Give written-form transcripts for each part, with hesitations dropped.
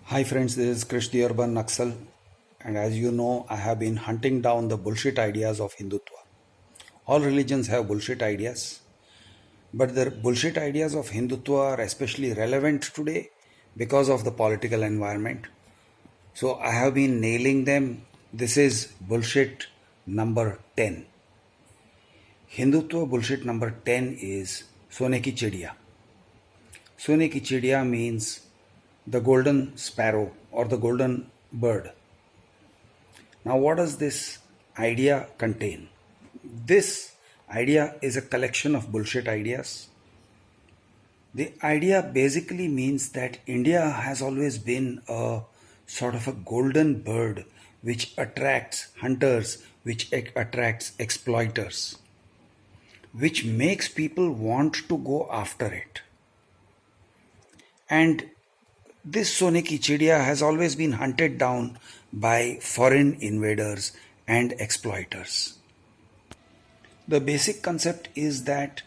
Hi friends, this is Krish the Urban Naxal, and as you know, I have been hunting down the bullshit ideas of Hindutva. All religions have bullshit ideas, but the bullshit ideas of Hindutva are especially relevant today because of the political environment. So I have been nailing them. This is bullshit number 10. Hindutva bullshit number 10 is SONE ki Chidiya. SONE ki Chidiya means the golden sparrow or the golden bird. Now, what does this idea contain? This idea is a collection of bullshit ideas. The idea basically means that India has always been a sort of a golden bird which attracts hunters, which attracts exploiters, which makes people want to go after it. And this SONE ki Chidiya has always been hunted down by foreign invaders and exploiters. The basic concept is that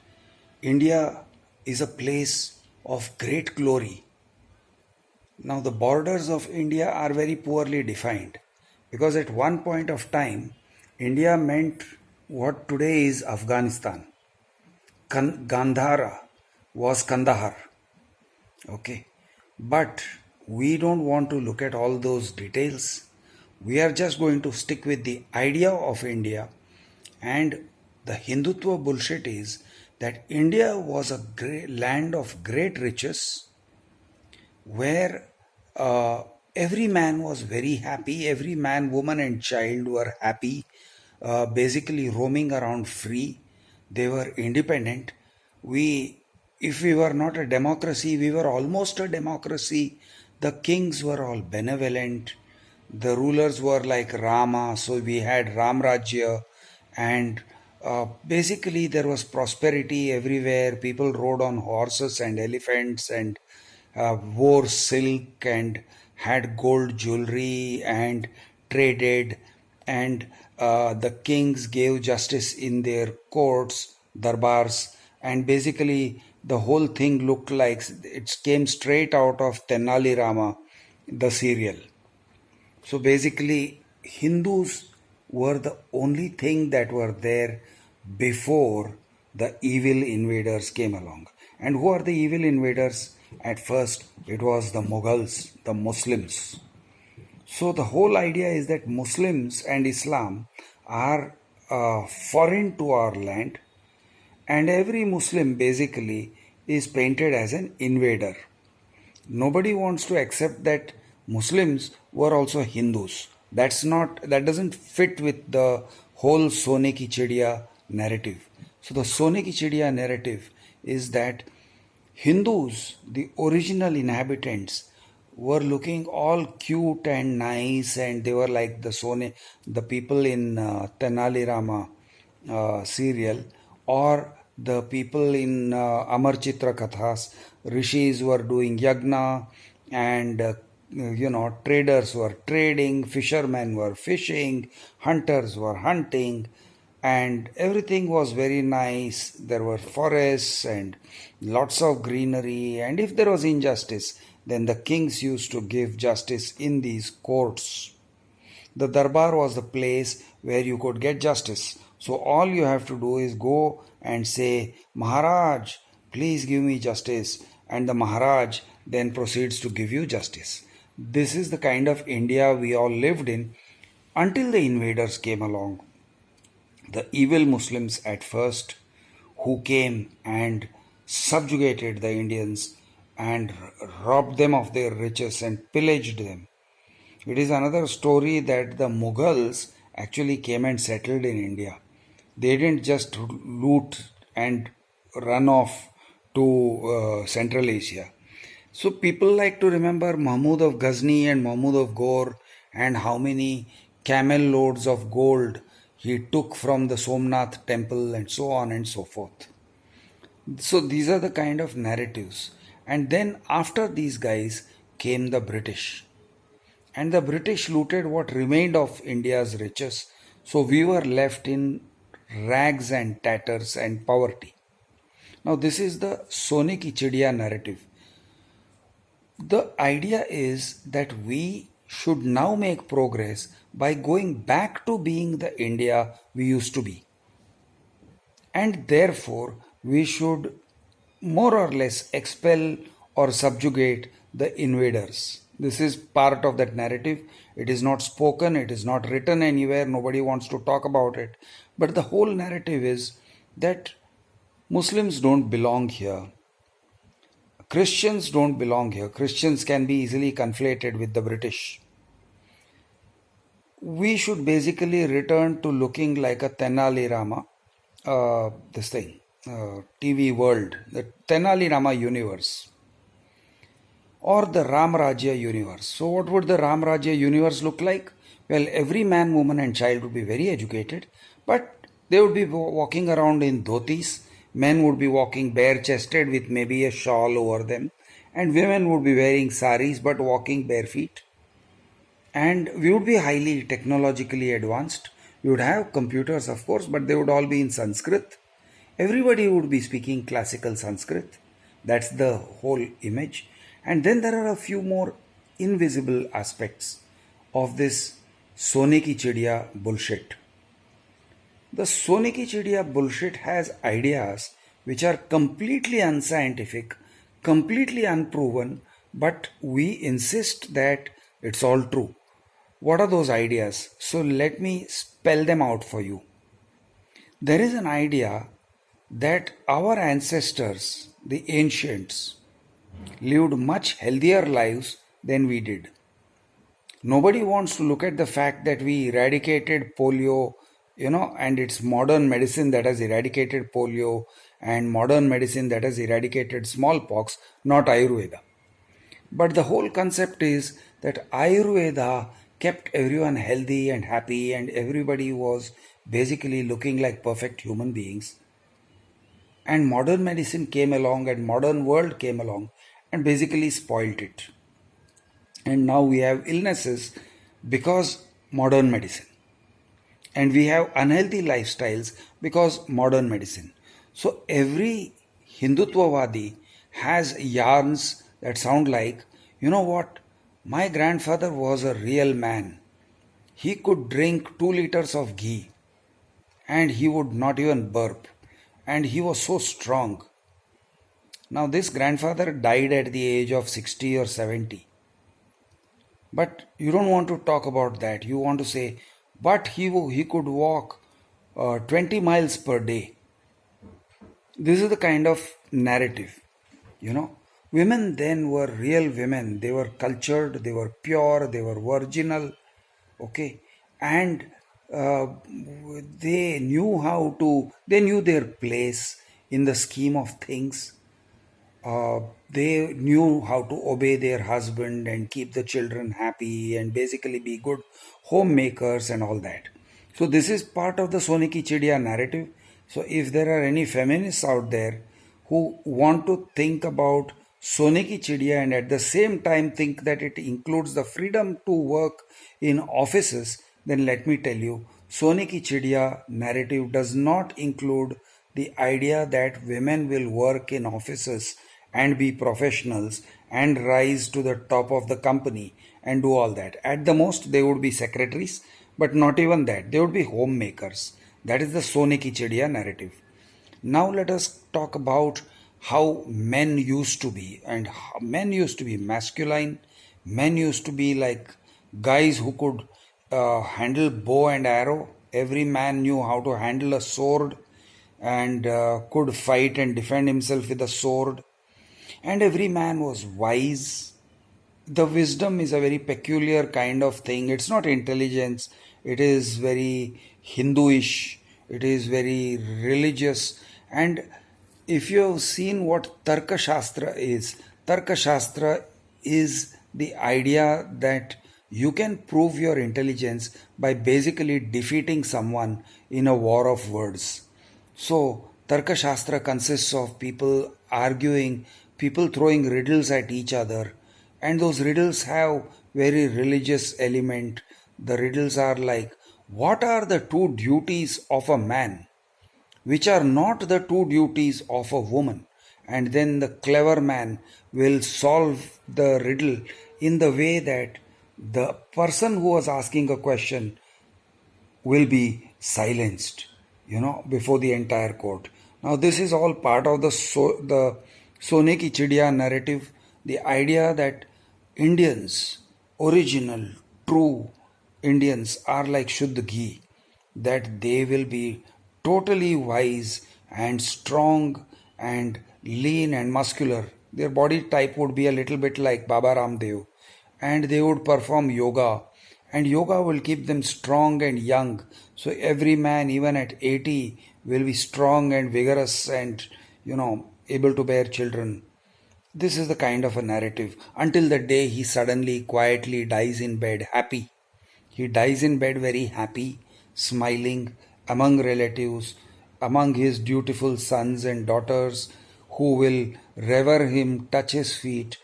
India is a place of great glory. Now, the borders of India are very poorly defined because at one point of time, India meant what today is Afghanistan. Gandhara was Kandahar. Okay. But we don't want to look at all those details. We are just going to stick with the idea of India. And the Hindutva bullshit is that India was a land of great riches where every man was very happy. Every man, woman, and child were happy, basically roaming around free. They were independent. If we were not a democracy, we were almost a democracy. The kings were all benevolent. The rulers were like Rama, so we had Ram Rajya, and basically there was prosperity everywhere. People rode on horses and elephants and wore silk and had gold jewelry and traded, and the kings gave justice in their courts, darbars, and basically the whole thing looked like it came straight out of Tenali Rama, the serial. So basically, Hindus were the only thing that were there before the evil invaders came along. And who are the evil invaders? At first, it was the Mughals, the Muslims. So the whole idea is that Muslims and Islam are foreign to our land, and every Muslim basically is painted as an invader. Nobody wants to accept that Muslims were also Hindus. That doesn't fit with the whole SONE ki Chidiya narrative. So the SONE ki Chidiya narrative is that Hindus, the original inhabitants, were looking all cute and nice, and they were like the people in Tenali Rama serial, or the people in Amar Chitra Kathas. Rishis were doing yagna, and traders were trading, fishermen were fishing, hunters were hunting, and everything was very nice. There were forests and lots of greenery, and if there was injustice, then the kings used to give justice in these courts. The darbar was the place where you could get justice. So all you have to do is go and say, Maharaj, please give me justice. And the Maharaj then proceeds to give you justice. This is the kind of India we all lived in until the invaders came along. The evil Muslims at first, who came and subjugated the Indians and robbed them of their riches and pillaged them. It is another story that the Mughals actually came and settled in India. They didn't just loot and run off to Central Asia. So people like to remember Mahmud of Ghazni and Mahmud of Ghor, and how many camel loads of gold he took from the Somnath temple, and so on and so forth. So these are the kind of narratives. And then after these guys came the British. And the British looted what remained of India's riches. So we were left in rags and tatters and poverty. Now this is the SONE ki Chidiya narrative. The idea is that we should now make progress by going back to being the India we used to be. And therefore, we should more or less expel or subjugate the invaders. This is part of that narrative. It is not spoken, it is not written anywhere, nobody wants to talk about it. But the whole narrative is that Muslims don't belong here. Christians don't belong here. Christians can be easily conflated with the British. We should basically return to looking like a Tenali Rama, TV world, the Tenali Rama universe, or the Ram Rajya universe. So, what would the Ram Rajya universe look like? Well, every man, woman, and child would be very educated, but they would be walking around in dhotis. Men would be walking bare chested with maybe a shawl over them, and women would be wearing saris but walking bare feet. And we would be highly technologically advanced. We would have computers, of course, but they would all be in Sanskrit. Everybody would be speaking classical Sanskrit. That's the whole image. And then there are a few more invisible aspects of this SONE Ki Chidiya bullshit. The SONE Ki Chidiya bullshit has ideas which are completely unscientific, completely unproven, but we insist that it's all true. What are those ideas? So let me spell them out for you. There is an idea that our ancestors, the ancients, lived much healthier lives than we did. Nobody wants to look at the fact that we eradicated polio, and it's modern medicine that has eradicated polio and modern medicine that has eradicated smallpox, not Ayurveda. But the whole concept is that Ayurveda kept everyone healthy and happy, and everybody was basically looking like perfect human beings. And modern medicine came along, and modern world came along and basically spoilt it. And now we have illnesses because modern medicine. And we have unhealthy lifestyles because modern medicine. So every Hindutvavadi has yarns that sound like, you know what, my grandfather was a real man. He could drink 2 liters of ghee and he would not even burp. And he was so strong. Now, this grandfather died at the age of 60 or 70. But you don't want to talk about that. You want to say, but he could walk 20 miles per day. This is the kind of narrative, you know. Women then were real women. They were cultured, they were pure, they were virginal, okay. And they knew their place in the scheme of things. They knew how to obey their husband and keep the children happy and basically be good homemakers and all that. So this is part of the SONE Ki Chidiya narrative. So if there are any feminists out there who want to think about SONE Ki Chidiya and at the same time think that it includes the freedom to work in offices, then let me tell you, SONE Ki Chidiya narrative does not include the idea that women will work in offices and be professionals and rise to the top of the company and do all that. At the most, they would be secretaries, but not even that. They would be homemakers. That is the SONE Ki Chidiya narrative. Now let us talk about how men used to be. And men used to be masculine. Men used to be like guys who could handle bow and arrow. Every man knew how to handle a sword and could fight and defend himself with a sword. And every man was wise. The wisdom is a very peculiar kind of thing. It's not intelligence, it is very Hinduish, it is very religious. And if you have seen what Tarka Shastra is the idea that you can prove your intelligence by basically defeating someone in a war of words. So, Tarka Shastra consists of people arguing, people throwing riddles at each other, and those riddles have very religious element. The riddles are like, what are the two duties of a man which are not the two duties of a woman? and then the clever man will solve the riddle in the way that the person who was asking a question will be silenced, before the entire court. Now, this is all part of the Sone Ki Chidiya narrative, the idea that Indians, original, true Indians, are like Shuddh ghee, that they will be totally wise and strong and lean and muscular. Their body type would be a little bit like Baba Ramdev, and they would perform yoga, and yoga will keep them strong and young. So every man, even at 80, will be strong and vigorous and, able to bear children. This is the kind of a narrative until the day he suddenly, quietly dies in bed happy. He dies in bed very happy, smiling among relatives, among his dutiful sons and daughters who will revere him, touch his feet,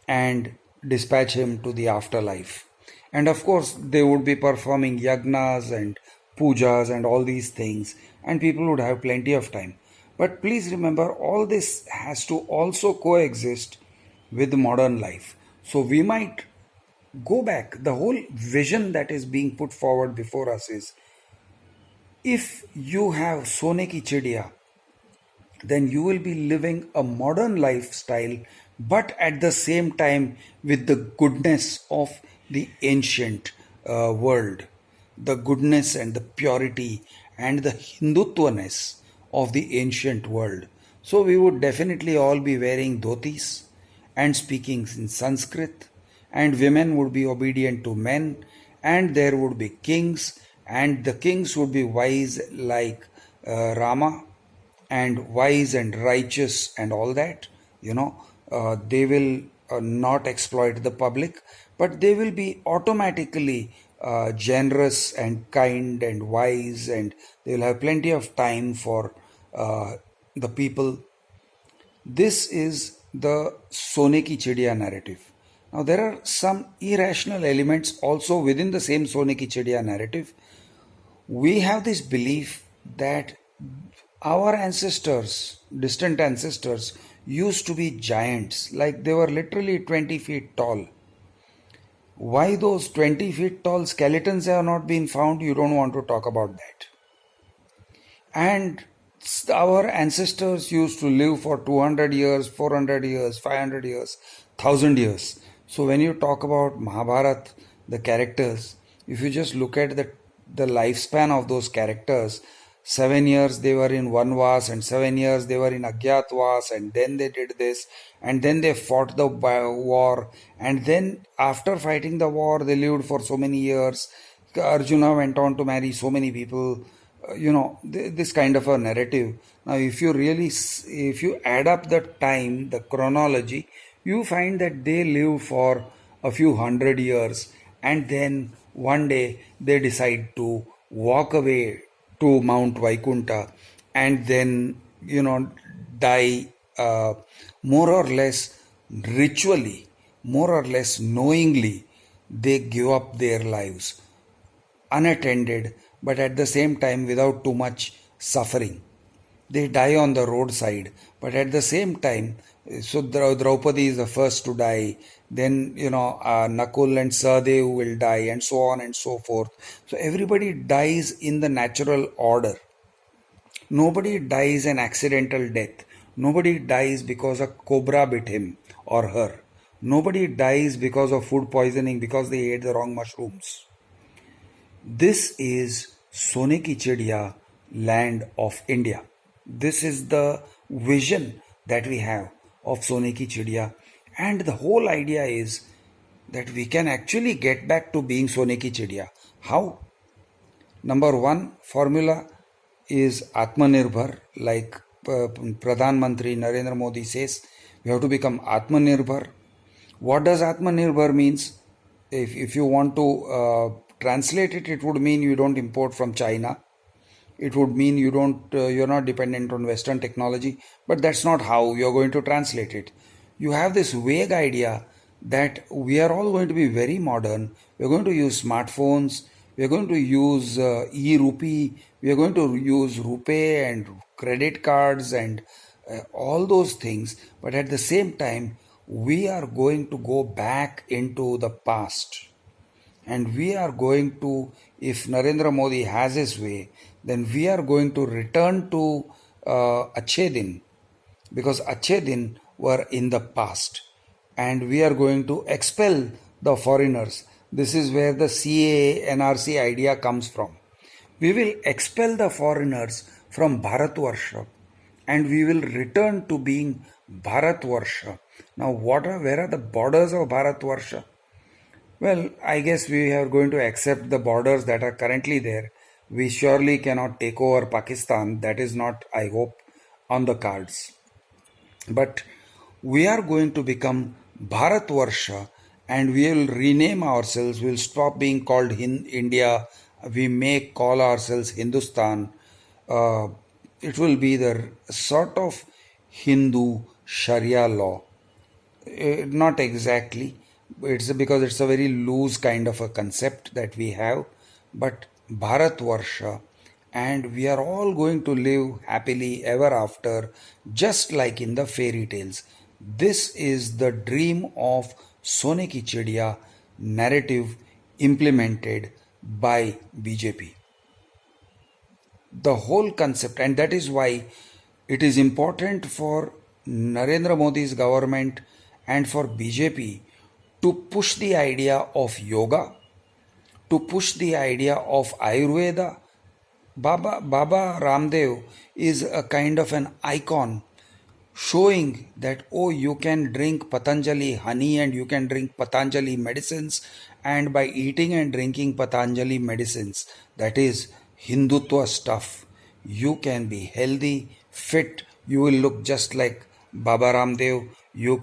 and dispatch him to the afterlife. And of course, they would be performing yagnas and pujas and all these things, and people would have plenty of time. But please remember, all this has to also coexist with modern life. So we might go back. The whole vision that is being put forward before us is, if you have Sone Ki Chidiya, then you will be living a modern lifestyle, but at the same time with the goodness of the ancient world, the goodness and the purity and the Hindutvaness of the ancient world. So we would definitely all be wearing dhotis and speaking in Sanskrit, and women would be obedient to men, and there would be kings, and the kings would be wise like Rama, and wise and righteous and all that. They will not exploit the public, but they will be automatically generous and kind and wise, and they will have plenty of time for the people. This is the Sone Ki Chidiya narrative. Now, there are some irrational elements also within the same Sone Ki Chidiya narrative. We have this belief that our ancestors, distant ancestors, used to be giants, like they were literally 20 feet tall. Why those 20 feet tall skeletons have not been found, you don't want to talk about that. And our ancestors used to live for 200 years, 400 years, 500 years, 1000 years. So when you talk about Mahabharata, the characters, if you just look at the lifespan of those characters, 7 years they were in Vanvas, and 7 years they were in Agyatwas, and then they did this, and then they fought the war, and then after fighting the war they lived for so many years. Arjuna went on to marry so many people, this kind of a narrative. Now if you add up the time, the chronology, you find that they live for a few hundred years, and then one day they decide to walk away to Mount Vaikunta, and then die, more or less ritually, more or less knowingly. They give up their lives unattended, but at the same time without too much suffering. They die on the roadside, but at the same time, so Draupadi is the first to die, then Nakul and Sahadev will die, and so on and so forth. So everybody dies in the natural order. Nobody dies an accidental death. Nobody dies because a cobra bit him or her. Nobody dies because of food poisoning, because they ate the wrong mushrooms. This is Sone Ki Chidiya, land of India. This is the vision that we have of Sone Ki Chidiya, and the whole idea is that we can actually get back to being Sone Ki Chidiya. How? Number one formula is Atmanirbhar, like Pradhan Mantri Narendra Modi says, we have to become Atmanirbhar. What does Atmanirbhar means? If you want to translate it, it would mean you don't import from China. It would mean you're not dependent on Western technology, but that's not how you're going to translate it. You have this vague idea that we are all going to be very modern. We're going to use smartphones. We're going to use e-rupee. We're going to use rupee and credit cards and all those things, but at the same time, we are going to go back into the past. And we are going to, if Narendra Modi has his way, then we are going to return to Achhe Din, because Achhe Din were in the past. And we are going to expel the foreigners. This is where the CAA NRC idea comes from. We will expel the foreigners from Bharatvarsha and we will return to being Bharatvarsha. Now, where are the borders of Bharatvarsha? Well, I guess we are going to accept the borders that are currently there. We surely cannot take over Pakistan. That is not, I hope, on the cards. But we are going to become Bharatvarsha and we will rename ourselves. We will stop being called India. We may call ourselves Hindustan. Uh, it will be the sort of Hindu Sharia law. Not exactly. It's because it's a very loose kind of a concept that we have. But Bharatvarsha, and we are all going to live happily ever after, just like in the fairy tales. This is the dream of Sone Ki Chidiya narrative implemented by BJP. The whole concept, and that is why it is important for Narendra Modi's government and for BJP to push the idea of yoga, to push the idea of Ayurveda. Baba Ramdev is a kind of an icon showing that, oh, you can drink Patanjali honey and you can drink Patanjali medicines, and by eating and drinking Patanjali medicines, that is Hindutva stuff, you can be healthy, fit, you will look just like Baba Ramdev. You will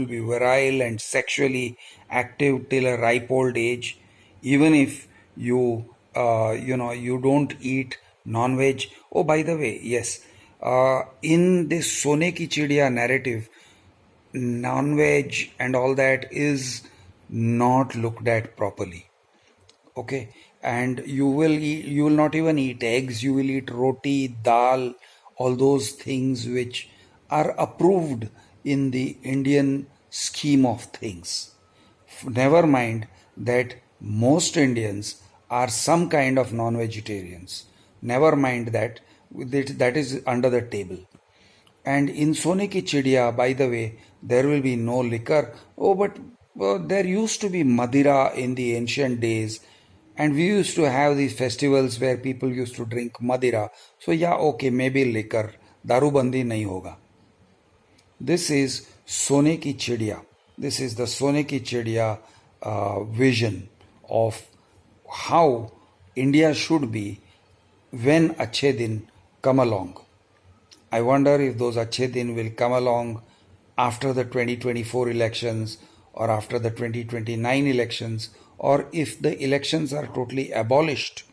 be virile and sexually active till a ripe old age, even if you don't eat non-veg. Oh, by the way, yes, in this Sone Ki Chidiya narrative, non-veg and all that is not looked at properly. Okay, and you will not even eat eggs. You will eat roti, dal, all those things which are approved in the Indian scheme of things. Never mind that most Indians are some kind of non-vegetarians. Never mind that is under the table. And in Sone Ki Chidiya, by the way, there will be no liquor. Oh, but there used to be Madira in the ancient days, and we used to have these festivals where people used to drink Madira. So yeah, okay, maybe liquor. Darubandi nahi hoga. This is Sone Ki Chidiya. This is the Sone Ki Chidiya vision of how India should be when Achhe Din come along. I wonder if those Achhe Din will come along after the 2024 elections or after the 2029 elections, or if the elections are totally abolished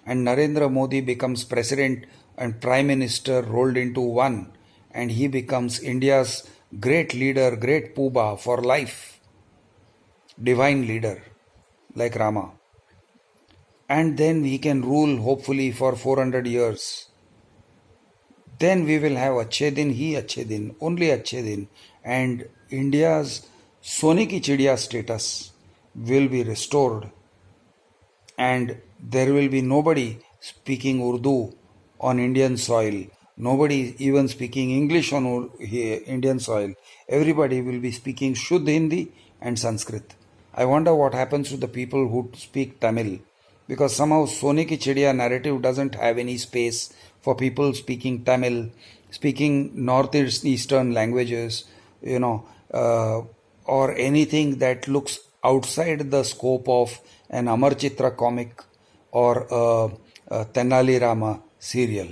and Narendra Modi becomes president and prime minister rolled into one, and he becomes India's great leader, great Poobah for life, divine leader like Rama. And then he can rule hopefully for 400 years. Then we will have Achhe Din, Achhe Din, only Achhe Din, and India's Sone Ki Chidiya status will be restored, and there will be nobody speaking Urdu on Indian soil, nobody even speaking English on Indian soil. Everybody will be speaking Shuddh Hindi and Sanskrit. I wonder what happens to the people who speak Tamil, because somehow Sone Ki Chidiya narrative doesn't have any space for people speaking Tamil, speaking northeastern languages, or anything that looks outside the scope of an Amar Chitra comic or a Tenali Rama serial.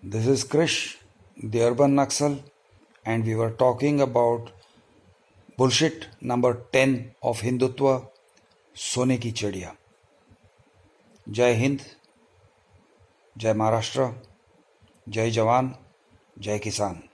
This is Krish, the Urban Naxal, and we were talking about bullshit number 10 of Hindutva, Sone Ki Chidiya. Jai Hind, Jai Maharashtra, Jai Jawan, Jai Kisan.